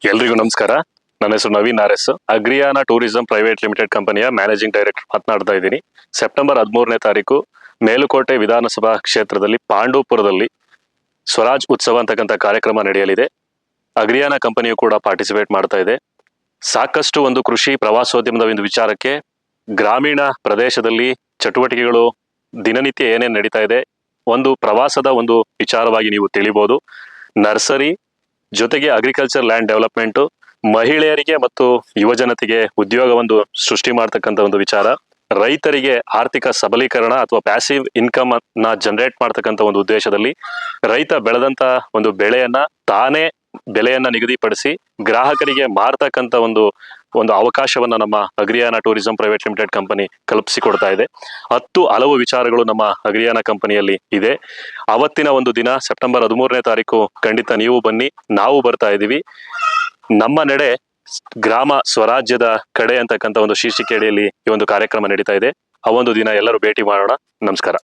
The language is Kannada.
ಎಲ್ರಿಗೂ ನಮಸ್ಕಾರ. ನನ್ನ ಹೆಸರು Naveen ಆರ್.ಎಸ್. Agriyana tourism private limited ಕಂಪನಿಯ ಮ್ಯಾನೇಜಿಂಗ್ ಡೈರೆಕ್ಟರ್ ಮಾತನಾಡ್ತಾ ಇದ್ದೀನಿ. ಸೆಪ್ಟೆಂಬರ್ 13ನೇ ತಾರೀಕು ಮೇಲುಕೋಟೆ ವಿಧಾನಸಭಾ ಕ್ಷೇತ್ರದಲ್ಲಿ ಪಾಂಡವಪುರದಲ್ಲಿ ಸ್ವರಾಜ್ ಉತ್ಸವ ಅಂತಕ್ಕಂಥ ಕಾರ್ಯಕ್ರಮ ನಡೆಯಲಿದೆ. ಅಗ್ರಿಯಾನ ಕಂಪನಿಯು ಕೂಡ ಪಾರ್ಟಿಸಿಪೇಟ್ ಮಾಡ್ತಾ ಇದೆ. ಸಾಕಷ್ಟು ಒಂದು ಕೃಷಿ ಪ್ರವಾಸೋದ್ಯಮದ ಒಂದು ವಿಚಾರಕ್ಕೆ ಗ್ರಾಮೀಣ ಪ್ರದೇಶದಲ್ಲಿ ಚಟುವಟಿಕೆಗಳು ದಿನನಿತ್ಯ ಏನೇನು ನಡೀತಾ ಇದೆ, ಒಂದು ಪ್ರವಾಸದ ಒಂದು ವಿಚಾರವಾಗಿ ನೀವು ತಿಳಿಬಹುದು. ನರ್ಸರಿ ಜೊತೆಗೆ ಅಗ್ರಿಕಲ್ಚರ್ ಲ್ಯಾಂಡ್ ಡೆವಲಪ್ಮೆಂಟ್, ಮಹಿಳೆಯರಿಗೆ ಮತ್ತು ಯುವಜನತೆಗೆ ಉದ್ಯೋಗವನ್ನು ಸೃಷ್ಟಿ ಮಾಡ್ತಕ್ಕಂಥ ಒಂದು ವಿಚಾರ, ರೈತರಿಗೆ ಆರ್ಥಿಕ ಸಬಲೀಕರಣ ಅಥವಾ ಪ್ಯಾಸಿವ್ ಇನ್ಕಮ್ ಅನ್ನ ಜನರೇಟ್ ಮಾಡ್ತಕ್ಕಂಥ ಒಂದು ಉದ್ದೇಶದಲ್ಲಿ ರೈತ ಬೆಳೆದಂತ ಒಂದು ಬೆಳೆಯನ್ನ ತಾನೇ ಬೆಲೆಯನ್ನ ನಿಗದಿಪಡಿಸಿ ಗ್ರಾಹಕರಿಗೆ ಮಾರ್ತಕ್ಕಂಥ ಒಂದು ಅವಕಾಶವನ್ನ ನಮ್ಮ Agriyana tourism private limited company ಕಲ್ಪಿಸಿಕೊಡ್ತಾ ಇದೆ. 10 ಹಲವು ವಿಚಾರಗಳು ನಮ್ಮ ಅಗ್ರಿಯಾನ ಕಂಪನಿಯಲ್ಲಿ ಇದೆ. ಅವತ್ತಿನ ಒಂದು ದಿನ ಸೆಪ್ಟೆಂಬರ್ 13ನೇ ತಾರೀಕು ಖಂಡಿತ ನೀವು ಬನ್ನಿ, ನಾವು ಬರ್ತಾ ಇದ್ದೀವಿ. ನಮ್ಮ ನಡೆ ಗ್ರಾಮ ಸ್ವರಾಜ್ಯದ ಕಡೆ ಅಂತಕ್ಕಂಥ ಒಂದು ಶೀರ್ಷಿಕೆ ಅಡಿಯಲ್ಲಿ ಈ ಒಂದು ಕಾರ್ಯಕ್ರಮ ನಡೀತಾ ಇದೆ. ಆ ಒಂದು ದಿನ ಎಲ್ಲರೂ ಭೇಟಿ ಮಾಡೋಣ. ನಮಸ್ಕಾರ.